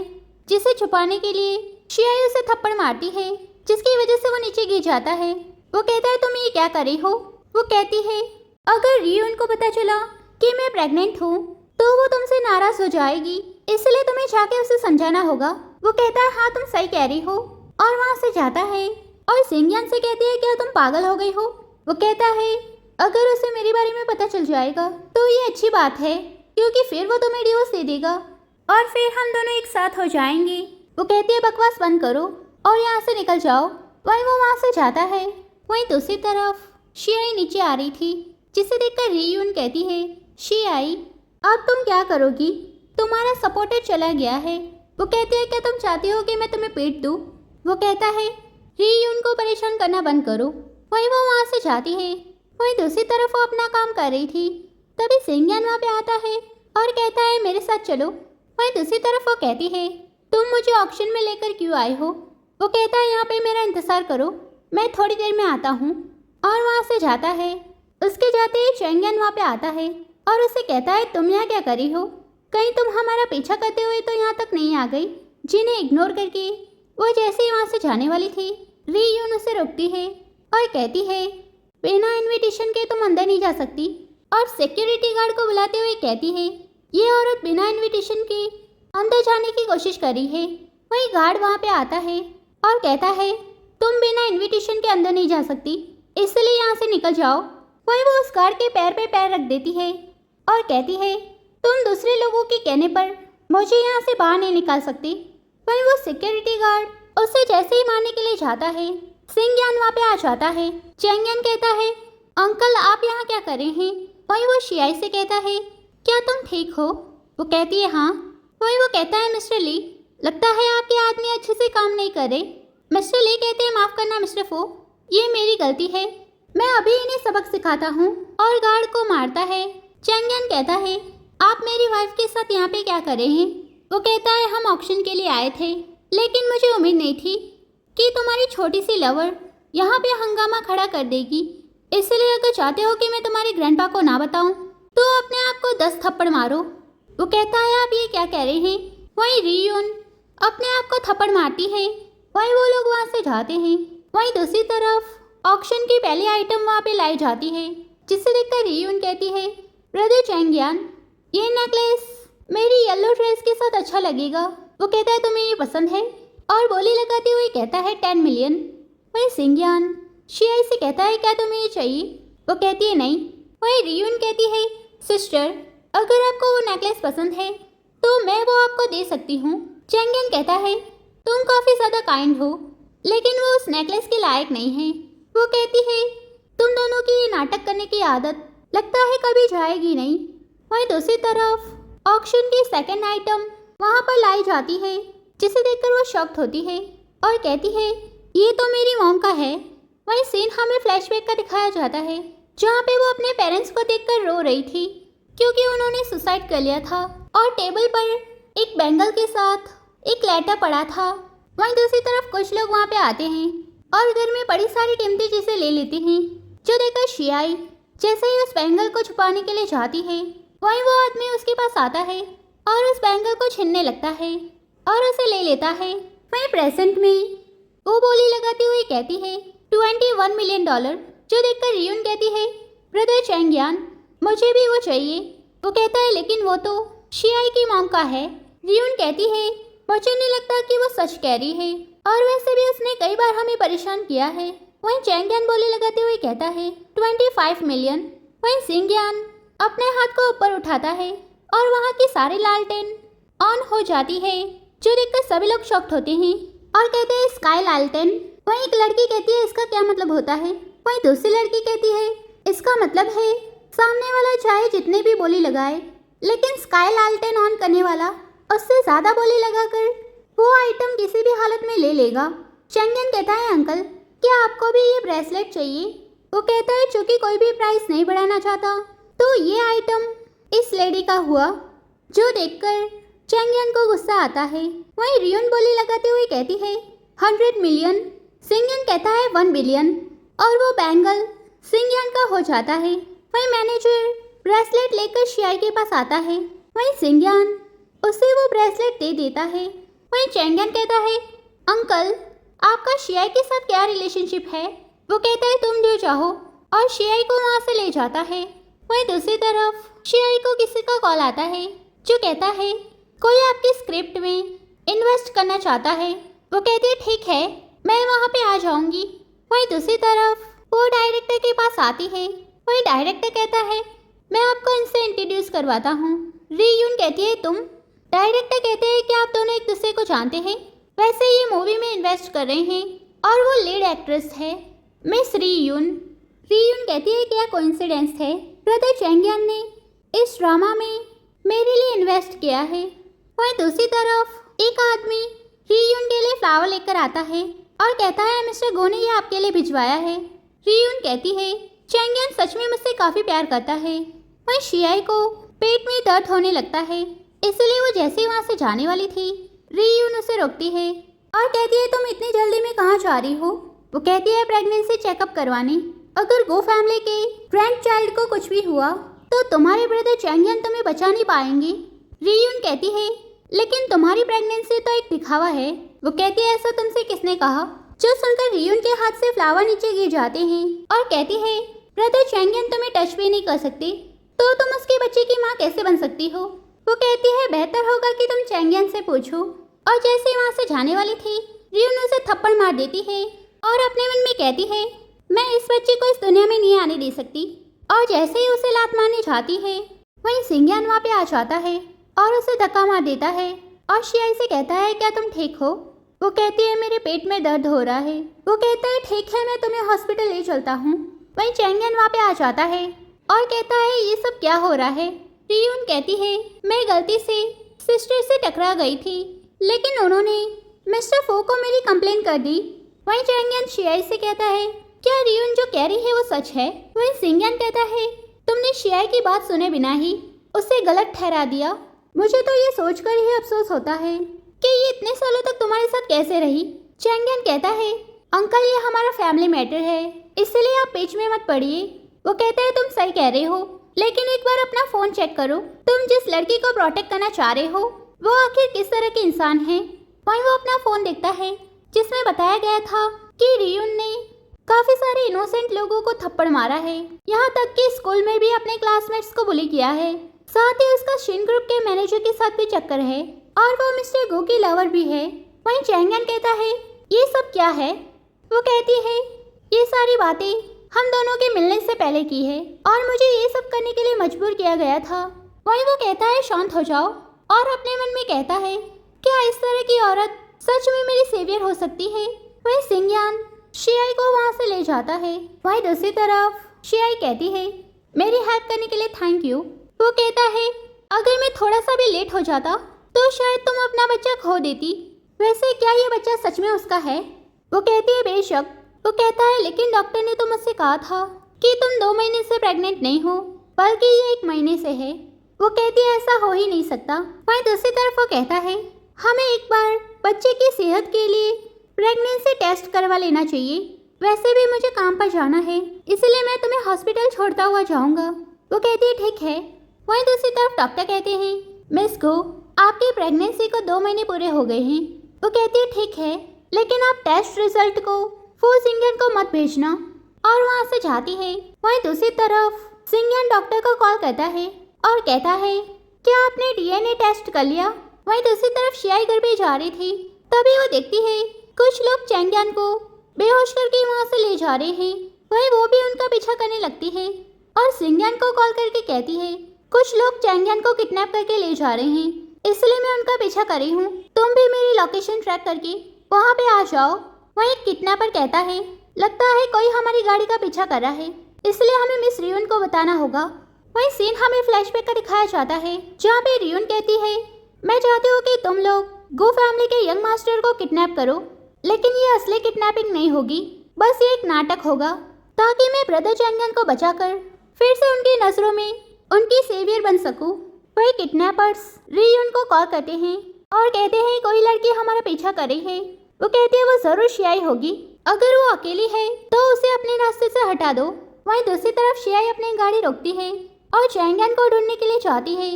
जिसे छुपाने के लिए शियाई उसे थप्पड़ मारती है, जिसकी वजह से वो नीचे गिर जाता है। वो कहता है तुम ये क्या कर रही हो? वो कहती है अगर रियून को पता चला कि मैं प्रेग्नेंट हूँ तो वो तुमसे नाराज हो जाएगी, इसलिए तुम्हें जाके उसे समझाना होगा। वो कहता है हाँ तुम सही कह रही हो, और वहाँ से जाता है और जिंगयान से कहती है क्या तुम पागल हो गई हो? वो कहता है अगर उसे मेरे बारे में पता चल जाएगा तो ये अच्छी बात है, क्योंकि फिर वो तुम्हें डिवोर्स दे देगा और फिर हम दोनों एक साथ हो जाएंगे। वो कहती है बकवास बंद करो और यहाँ से निकल जाओ। वहीं वो वहाँ से जाता है। वहीं दूसरी तरफ शियाई नीचे आ रही थी, जिसे देखकर रियून कहती है शियाई अब तुम क्या करोगी? तुम्हारा सपोर्टर चला गया है। वो कहती है क्या तुम चाहती हो कि मैं तुम्हें पीट दूँ? वो कहता है रियून को परेशान करना बंद करो। वहीं वो वहाँ से जाती है। वहीं दूसरी तरफ वो अपना काम कर रही थी, तभी जिंगयान वहाँ पे आता है और कहता है मेरे साथ चलो। वहीं दूसरी तरफ वो कहती है तुम मुझे ऑक्शन में लेकर क्यों आए हो? वो कहता है यहाँ पे मेरा इंतज़ार करो, मैं थोड़ी देर में आता हूँ, और वहाँ से जाता है। उसके जाते ही चैंगयान वहाँ पे आता है और उसे कहता है तुम यहाँ क्या कर रही हो? कहीं तुम हमारा पीछा करते हुए तो यहाँ तक नहीं आ गई? जिन्हें इग्नोर करके वो जैसे ही वहाँ से जाने वाली थी, रियून उसे रोकती है और कहती है बिना इनविटेशन के तुम अंदर नहीं जा सकती, और सिक्योरिटी गार्ड को बुलाते हुए कहती है ये औरत बिना इनविटेशन के अंदर जाने की कोशिश कर रही है। वही गार्ड वहाँ पे आता है और कहता है तुम बिना इनविटेशन के अंदर नहीं जा सकती, इसलिए यहाँ से निकल जाओ। वही वो उस गार्ड के पैर पे पैर रख देती है और कहती है तुम दूसरे लोगों के कहने पर मुझे यहाँ से बाहर नहीं निकाल सकती। वही वो सिक्योरिटी गार्ड उसे जैसे ही मारने के लिए जाता है, जिंगयान वहाँ पे आ जाता है। चैंगयान कहता है अंकल आप यहाँ क्या कर रहे हैं? वहीं वो शियाई से कहता है क्या तुम ठीक हो? वो कहती है हाँ। वहीं वो कहता है मिस्टर ली लगता है आपके आदमी अच्छे से काम नहीं कर रहे। मिस्टर ली कहते हैं माफ़ करना मिस्टर फो, ये मेरी गलती है, मैं अभी इन्हें सबक सिखाता हूँ, और गार्ड को मारता है। चैंगयान कहता है आप मेरी वाइफ के साथ यहाँ पे क्या कर रहे हैं? वो कहता है हम ऑक्शन के लिए आए थे, लेकिन मुझे उम्मीद नहीं थी कि तुम्हारी छोटी सी लवर यहाँ पे हंगामा खड़ा कर देगी, इसलिए अगर चाहते हो कि मैं तुम्हारे ग्रैंडपा को ना बताऊं तो अपने आप को 10 थप्पड़ मारो। वो कहता है आप ये क्या कह रहे हैं? वहीं रियून अपने आप को थप्पड़ मारती है। वहीं वो लोग वहाँ से जाते हैं। वहीं दूसरी तरफ ऑक्शन की पहली आइटम वहाँ पे लाई जाती है, जिसे देखकर रियून कहती है ब्रदर चैंगयान ये नेकलेस मेरी येलो ड्रेस के साथ अच्छा लगेगा। वो कहता है तुम्हें ये पसंद है, और बोली लगाते हुए कहता है 10 मिलियन। वहीं जिंगयान शियाई से कहता है क्या तुम्हें ये चाहिए? वो कहती है नहीं। वहीं रियून कहती है सिस्टर अगर आपको वो नेकलेस पसंद है तो मैं वो आपको दे सकती हूँ। चैंगयान कहता है तुम काफ़ी ज़्यादा काइंड हो, लेकिन वो उस नेकलेस के लायक नहीं है। वो कहती है तुम दोनों की ये नाटक करने की आदत लगता है कभी जाएगी नहीं। वहीं दूसरी तरफ ऑक्शन की सेकेंड आइटम वहाँ पर लाई जाती है, जिसे देखकर वो शॉक्ड होती है और कहती है ये तो मेरी मॉम का है। वहीं सीन हमें फ्लैशबैक का दिखाया जाता है, जहाँ पे वो अपने पेरेंट्स को देखकर रो रही थी क्योंकि उन्होंने सुसाइड कर लिया था, और टेबल पर एक बैंगल के साथ एक लेटर पड़ा था। वहीं दूसरी तरफ कुछ लोग वहाँ पे आते हैं और घर में बड़ी सारी कीमती चीज़ें ले लेते हैं, जो देखकर शियाई जैसे ही उस बैंगल को छुपाने के लिए जाती है, वहीं वो आदमी उसके पास आता है और उस बैंगल को छीनने लगता है और उसे ले लेता है। वहीं प्रेजेंट में वो बोली लगाती हुई कहती है 21 मिलियन डॉलर, जो देखकर रियून कहती है ब्रदर चैंगयान मुझे भी वो चाहिए। वो कहता है लेकिन वो तो शियाई की मॉम का है। रियून कहती है मुझे नहीं लगता कि वो सच कह रही है, और वैसे भी उसने कई बार हमें परेशान किया है। वहीं चैंगियन बोली लगाते हुए कहता है 25 मिलियन। वहीं सिंगियान अपने हाथ को ऊपर उठाता है और वहाँ की सारी लालटेन ऑन हो जाती है, जो देखकर सभी लोग शॉक्ड होते हैं और कहते हैं स्काई लालटेन। वहीं एक लड़की कहती है इसका क्या मतलब होता है। वहीं दूसरी लड़की कहती है इसका मतलब है सामने वाला चाहे जितने भी बोली लगाए, लेकिन स्काई लालटेन ऑन करने वाला उससे ज़्यादा बोली लगाकर वो आइटम किसी भी हालत में ले लेगा। चैंगियन कहता है अंकल क्या आपको भी ये ब्रेसलेट चाहिए। वो कहता है चूँकि कोई भी प्राइस नहीं बढ़ाना चाहता तो ये आइटम इस लेडी का हुआ, जो देखकर चैंगियन को गुस्सा आता है। वहीं रियून बोली लगाते हुए कहती है 100 मिलियन। सिंगियन कहता है 1 बिलियन और वो बैंगल सिंगियन का हो जाता है। वहीं मैनेजर ब्रेसलेट लेकर शियाई के पास आता है। वहीं सिंगियन उसे वो ब्रेसलेट दे देता है। वहीं चैंगियन कहता है अंकल आपका शियाई के साथ क्या रिलेशनशिप है। वो कहता है तुम जो चाहो, और शियाई को वहाँ से ले जाता है। वहीं दूसरी तरफ शियाई को किसी का कॉल आता है जो कहता है कोई आपकी स्क्रिप्ट में इन्वेस्ट करना चाहता है। वो कहती है ठीक है मैं वहाँ पे आ जाऊँगी। वहीं दूसरी तरफ वो डायरेक्टर के पास आती है। वहीं डायरेक्टर कहता है मैं आपको इनसे इंट्रोड्यूस करवाता हूँ। रीयून कहती है तुम। डायरेक्टर कहते हैं कि आप दोनों एक दूसरे को जानते हैं, वैसे ये मूवी में इन्वेस्ट कर रहे हैं और वो लीड एक्ट्रेस है मिस रीयून। रीयून कहती है क्या कोइंसिडेंस है, ब्रदर चैंगियन ने इस ड्रामा में मेरे लिए इन्वेस्ट किया है। वहीं दूसरी तरफ एक आदमी रीयून के लिए फ्लावर लेकर आता है और कहता है मिस्टर गो ने ये आपके लिए भिजवाया है। रीयून कहती है चैंगियन सच में मुझसे काफ़ी प्यार करता है। वहीं शियाई को पेट में दर्द होने लगता है, इसलिए वो जैसे ही वहाँ से जाने वाली थी रीयून उसे रोकती है और कहती है तुम इतनी जल्दी में कहाँ जा रही हो। वो कहती है प्रेगनेंसी चेकअप करवाने। अगर गो फैमिली के ग्रैंड चाइल्ड को कुछ भी हुआ तो तुम्हारे ब्रदर चैंगियन तुम्हें बचा नहीं पाएंगे। रीयून कहती है लेकिन तुम्हारी प्रेगनेंसी तो एक दिखावा है। वो कहती है ऐसा तुमसे किसने कहा। जो सुनकर रीयून के हाथ से फ्लावर नीचे गिर जाते हैं और कहती है ब्रदर चैंगियन तुम्हें टच भी नहीं कर सकते, तो तुम उसके बच्चे की माँ कैसे बन सकती हो। वो कहती है बेहतर होगा कि तुम चैंगियन से पूछो। और जैसे ही वहाँ से जाने वाली थी रीयून उसे थप्पड़ मार देती है और अपने मन में कहती है मैं इस बच्चे को इस दुनिया में नहीं आने दे सकती। और जैसे ही उसे लात मारने जाती है वहीं सिंगियन वहाँ पे आ जाता है और उसे धक्का मार देता है और शियाई से कहता है क्या तुम ठीक हो। वो कहती है मेरे पेट में दर्द हो रहा है। वो कहता है ठीक है मैं तुम्हें हॉस्पिटल ले चलता हूँ। वहीं चैंगियन वहाँ पे आ जाता है और कहता है ये सब क्या हो रहा है। रीयून कहती है मैं गलती से सिस्टर से टकरा गई थी, लेकिन उन्होंने मिस्टर फो को मेरी कंप्लेन कर दी। वहीं चैंगियन शियाई से कहता है क्या रीयून जो कह रही है वो सच है। वहीं सिंगियन कहता है तुमने शियाई की बात सुने बिना ही उसे गलत ठहरा दिया। मुझे तो ये सोचकर ही अफसोस होता है कि ये इतने सालों तक तुम्हारे साथ कैसे रही। चैंगियन कहता है अंकल ये हमारा फैमिली मैटर है, इसलिए आप बीच में मत पड़िए। वो कहता है तुम सही कह रहे हो, लेकिन एक बार अपना फ़ोन चेक करो। तुम जिस लड़की को प्रोटेक्ट करना चाह रहे हो वो आखिर किस तरह के इंसान है। वहीं वो अपना फ़ोन देखता है जिसमें बताया गया था कि रीयून ने काफ़ी सारे इनोसेंट लोगों को थप्पड़ मारा है, यहाँ तक कि स्कूल में भी अपने क्लासमेट्स को बुली किया है। साथ ही उसका शिन ग्रुप के मैनेजर के साथ भी चक्कर है और वो मिस्टर गो की लवर भी है। वहीं चैंगियन कहता है ये सब क्या है। वो कहती है ये सारी बातें हम दोनों के मिलने से पहले की है और मुझे ये सब करने के लिए मजबूर किया गया था। वहीं वो कहता है शांत हो जाओ और अपने मन में कहता है क्या इस तरह की औरत सच में मेरी सेवियर हो सकती है। वहीं सिंगियन शियाई को वहाँ से ले जाता है। वहीं दूसरी तरफ शियाई कहती है मेरी हेल्प करने के लिए थैंक यू। वो कहता है अगर मैं थोड़ा सा भी लेट हो जाता तो शायद तुम अपना बच्चा खो देती। वैसे क्या ये बच्चा सच में उसका है। वो कहती है बेशक। वो कहता है लेकिन डॉक्टर ने तो मुझसे कहा था कि तुम 2 महीने से प्रेग्नेंट नहीं हो, बल्कि ये 1 महीने से है। वो कहती है ऐसा हो ही नहीं सकता। वहीं दूसरी तरफ वो कहता है हमें एक बार बच्चे की सेहत के लिए प्रेगनेंसी टेस्ट करवा लेना चाहिए। वैसे भी मुझे काम पर जाना है, इसलिए मैं तुम्हें हॉस्पिटल छोड़ता हुआ जाऊंगा। वो कहती है ठीक है। वहीं दूसरी तरफ डॉक्टर कहते हैं मिस गो आपकी प्रेगनेंसी को 2 महीने पूरे हो गए हैं। वो कहती है ठीक है, लेकिन आप टेस्ट रिजल्ट को फू सिंगियन को मत भेजना, और वहाँ से जाती है। वहीं दूसरी तरफ सिंगियन डॉक्टर को कॉल करता है और कहता है क्या आपने डीएनए टेस्ट कर लिया। वहीं दूसरी तरफ शियाई घर पे जा रही थी, तभी वो देखती है कुछ लोग चैंगयान को बेहोश करके वहाँ से ले जा रहे हैं। वहीं वो भी उनका पीछा करने लगती है और सिंगयान को कॉल करके कहती है कुछ लोग चैंगयान को किडनैप करके ले जा रहे हैं, इसलिए मैं उनका पीछा कर रही हूँ। तुम भी मेरी लोकेशन ट्रैक करके वहाँ पे आ जाओ। वहीं किडनैपर कहता है लगता है कोई हमारी गाड़ी का पीछा कर रहा है, इसलिए हमें मिस रियून को बताना होगा। वहीं सीन हमें फ्लैशबैक का दिखाया जाता है जहाँ पे रियून कहती है मैं चाहती हूँ कि तुम लोग गो फैमिली के यंग मास्टर को किडनैप करो, लेकिन ये असली किडनैपिंग नहीं होगी, बस ये एक नाटक होगा ताकि मैं ब्रदर चैंगयान को बचाकर फिर से उनकी नजरों में उनकी सेवियर बन सकूं। वही किडनैपर्स रियून को कॉल करते हैं और कहते हैं कोई लड़की हमारा पीछा कर रही है। वो कहती है वो जरूर शियाई होगी, अगर वो अकेली है तो उसे अपने रास्ते से हटा दो। वहीं दूसरी तरफ शियाई अपनी गाड़ी रोकती है और चैंगयान को ढूंढने के लिए जाती है,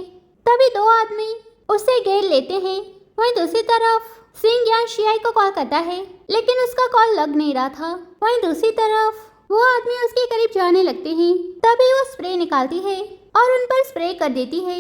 तभी दो आदमी उसे घेर लेते हैं। वहीं दूसरी तरफ सिंगयान शियाई को कॉल करता है, लेकिन उसका कॉल लग नहीं रहा था। वहीं दूसरी तरफ वो आदमी उसके करीब जाने लगते हैं, तभी वो स्प्रे निकालती है और उन पर स्प्रे कर देती है,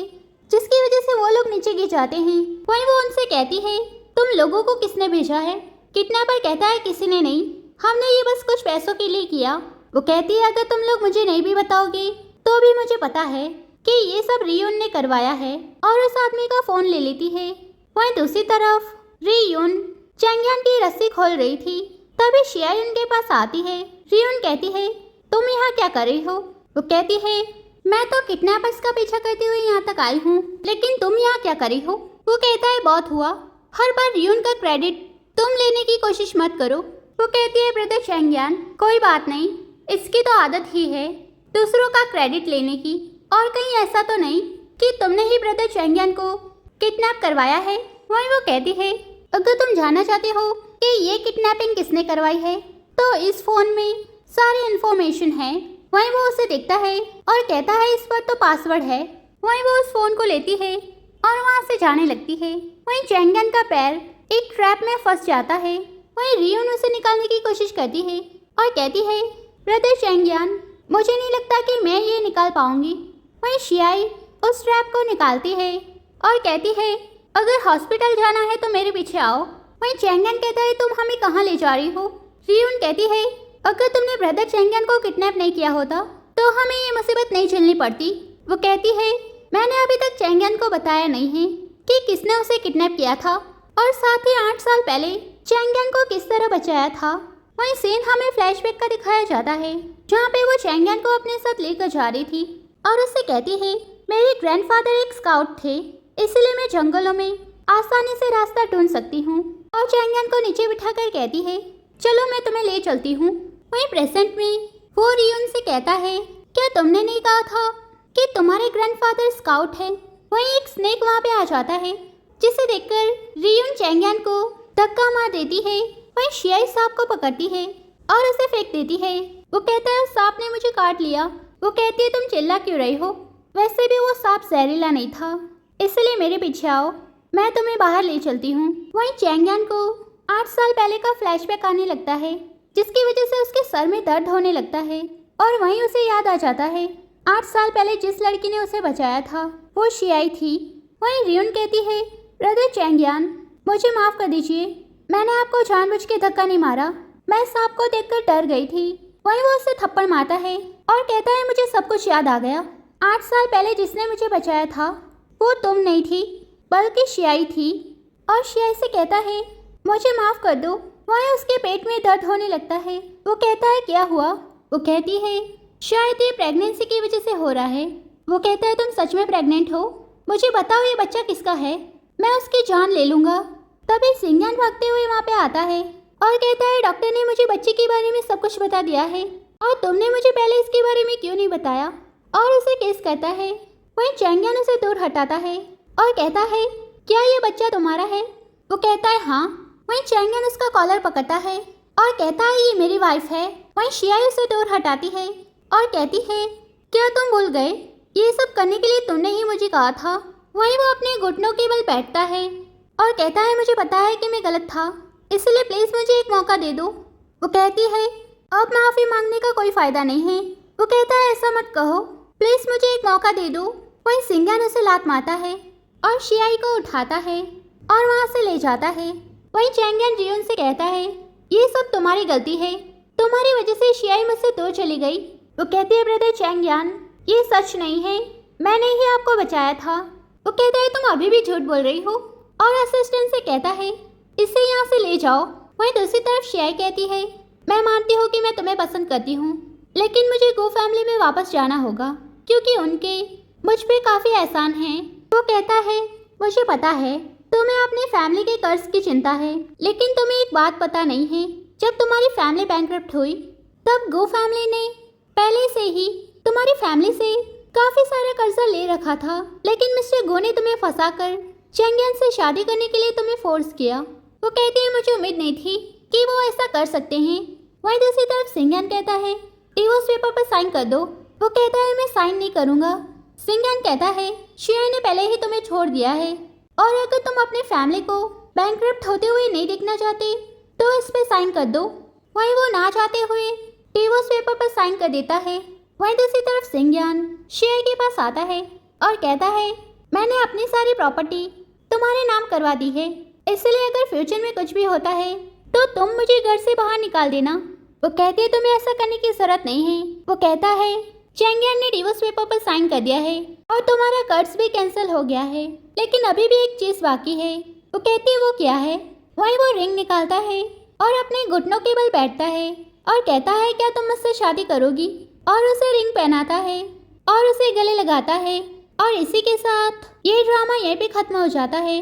जिसकी वजह से वो लोग नीचे गिर जाते हैं। वहीं वो उनसे कहती है तुम लोगों को किसने भेजा है। किडनैपर कहता है किसी ने नहीं, हमने ये बस कुछ पैसों के लिए किया। वो कहती है अगर तुम लोग मुझे नहीं भी बताओगे तो भी मुझे पता है कि ये सब रियून ने करवाया है, और उस आदमी का फोन ले लेती है। वहीं दूसरी तरफ रियून चैंगयान की रस्सी खोल रही थी, तभी शियाई उनके पास आती है। रियून कहती है तुम यहाँ क्या कर रही हो। वो कहती है मैं तो किडनैपर्स का पीछा करते हुए यहाँ तक आई हूँ, लेकिन तुम यहाँ क्या कर रही हो। वो कहता है बहुत हुआ, हर बार रियून का क्रेडिट तुम लेने की कोशिश मत करो। वो कहती है ब्रदर चैंगयान कोई बात नहीं, इसकी तो आदत ही है दूसरों का क्रेडिट लेने की, और कहीं ऐसा तो नहीं कि तुमने ही ब्रदर चैंगयान को किडनैप करवाया है। वहीं वो कहती है अगर तुम जानना चाहते हो कि ये किडनैपिंग किसने करवाई है तो इस फोन में सारी इन्फॉर्मेशन है। वहीं वो उसे देखता है और कहता है इस पर तो पासवर्ड है। वहीं वो उस फोन को लेती है और वहाँ से जाने लगती है। वहीं चैंगयान का पैर एक ट्रैप में फंस जाता है। वहीं रियून उसे निकालने की कोशिश करती है और कहती है ब्रदर चैंगयान मुझे नहीं लगता कि मैं ये निकाल पाऊंगी। वहीं शियाई उस ट्रैप को निकालती है और कहती है अगर हॉस्पिटल जाना है तो मेरे पीछे आओ। वहीं चैंगयान कहता है तुम हमें कहाँ ले जा रही हो। रियून कहती है अगर तुमने ब्रदर चैंगयान को किडनैप नहीं किया होता तो हमें ये मुसीबत नहीं झेलनी पड़ती। वो कहती है मैंने अभी तक चैंगयान को बताया नहीं है कि किसने उसे किडनैप किया था, और साथ ही 8 साल पहले चैंगयान को किस तरह बचाया था। वहीं सीन हमें फ्लैशबैक का दिखाया जाता है जहाँ पे वो चैंगयान को अपने साथ लेकर जा रही थी और उससे कहती है मेरे ग्रैंडफादर एक स्काउट थे, इसलिए मैं जंगलों में आसानी से रास्ता ढूंढ सकती हूँ। और चैंगयान को नीचे बिठाकर कहती है चलो मैं तुम्हें ले चलती हूँ। वहीं प्रेजेंट में वो रियून से कहता है क्या तुमने नहीं कहा था कि तुम्हारे ग्रैंडफादर स्काउट है। वहीं एक स्नेक वहाँ पे आ जाता है, जिसे देखकर रियून चैंगयान को धक्का मार देती है। वहीं शियाई सांप को पकड़ती है और उसे फेंक देती है। वो कहता है उस सांप ने मुझे काट लिया। वो कहती है तुम चिल्ला क्यों रही हो, वैसे भी वो सांप जहरीला नहीं था, इसलिए मेरे पीछे आओ, मैं तुम्हें बाहर ले चलती हूँ। वहीं चैंगयान को 8 साल पहले का फ्लैशबैक आने लगता है, जिसकी वजह से उसके सर में दर्द होने लगता है और वहीं उसे याद आ जाता है 8 साल पहले जिस लड़की ने उसे बचाया था वो शियाई थी। वहीं रियून कहती है ब्रदर चैंगयान मुझे माफ़ कर दीजिए, मैंने आपको जानबूझ के धक्का नहीं मारा, मैं सांप को देखकर डर गई थी। वहीं वो उसे थप्पड़ मारता है और कहता है मुझे सब कुछ याद आ गया, 8 साल पहले जिसने मुझे बचाया था वो तुम नहीं थी बल्कि शियाई थी। और शियाई से कहता है मुझे माफ़ कर दो। वहीं उसके पेट में दर्द होने लगता है। वो कहता है क्या हुआ। वो कहती है शायद ये प्रेगनेंसी की वजह से हो रहा है। वो कहता है तुम सच में प्रेग्नेंट हो, मुझे बताओ ये बच्चा किसका है, मैं उसकी जान ले लूँगा। तभी सिंगयान भागते हुए वहाँ पे आता है और कहता है डॉक्टर ने मुझे बच्चे के बारे में सब कुछ बता दिया है और तुमने मुझे पहले इसके बारे में क्यों नहीं बताया, और उसे केस करता है। वहीं चैंगयान उसे दूर हटाता है और कहता है क्या ये बच्चा तुम्हारा है। वो कहता है हाँ। वहीं चैंगयान उसका कॉलर पकड़ता है और कहता है ये मेरी वाइफ है। वहीं शियाई उसे दूर हटाती है और कहती है क्या तुम भूल गए, ये सब करने के लिए तुमने ही मुझे कहा था। वहीं वो अपने घुटनों के बल बैठता है और कहता है मुझे पता है कि मैं गलत था, इसलिए प्लीज़ मुझे एक मौका दे दो। वो कहती है अब माफ़ी मांगने का कोई फ़ायदा नहीं है। वो कहता है ऐसा मत कहो, प्लीज़ मुझे एक मौका दे दो। वहीं सिंगन उसे लात मारता है और शियाई को उठाता है और वहाँ से ले जाता है। वहीं चैंगियन रियोन से कहता है, ये सब तुम्हारी गलती है, तुम्हारी वजह से शियाई मुझसे दूर चली गई। वो कहती है, ब्रदर चैंगियन, ये सच नहीं है, मैंने ही आपको बचाया था। वो कहता है, तुम अभी भी झूठ बोल रही हो, और असिस्टेंट से कहता है, इसे यहाँ से ले जाओ। वहीं दूसरी तरफ शियाई कहती है, मैं मानती हूँ कि मैं तुम्हें पसंद करती हूँ, लेकिन मुझे गो फैमिली में वापस जाना होगा क्योंकि उनके मुझ पे काफ़ी एहसान हैं। वो कहता है, मुझे पता है तुम्हें अपनी फैमिली के कर्ज की चिंता है, लेकिन तुम्हें एक बात पता नहीं है, जब तुम्हारी फैमिली बैंकरप्ट हुई तब गो फैमिली ने पहले से ही तुम्हारी फैमिली से काफ़ी सारा कर्जा ले रखा था, लेकिन मिस्टर गो ने तुम्हें फंसाकर चैंगियन से शादी करने के लिए तुम्हें फोर्स किया। वो कहती है, मुझे उम्मीद नहीं थी कि वो ऐसा कर सकते हैं। वहीं दूसरी तरफ सिंगन कहता है, डिवोर्स पेपर पर साइन कर दो। वो कहता है, मैं साइन नहीं करूँगा। सिंगन कहता है, शियाई ने पहले ही तुम्हें छोड़ दिया है, और अगर तुम अपनी फैमिली को बैंकरप्ट होते हुए नहीं देखना चाहते तो इस पे साइन कर दो। वहीं वो ना चाहते हुए डिवोर्स पेपर पर साइन कर देता है। वहीं दूसरी तरफ सिंगन शियाई के पास आता है और कहता है, मैंने अपनी सारी प्रॉपर्टी तुम्हारे नाम करवा दी है, इसलिए अगर फ्यूचर में कुछ भी होता है तो तुम मुझे घर से बाहर निकाल देना। वो कहती है, तुम्हें ऐसा करने की जरूरत नहीं है। वो कहता है, चैंगियन ने डिवोर्स पेपर पर साइन कर दिया है और तुम्हारा कर्ज भी कैंसिल हो गया है, लेकिन अभी भी एक चीज बाकी है। वो कहती है, वो क्या है? वहीं वो रिंग निकालता है और अपने घुटनों के बल बैठता है और कहता है, क्या तुम मुझसे शादी करोगी? और उसे रिंग पहनाता है और उसे गले लगाता है। और इसी के साथ ये ड्रामा यहीं पे खत्म हो जाता है।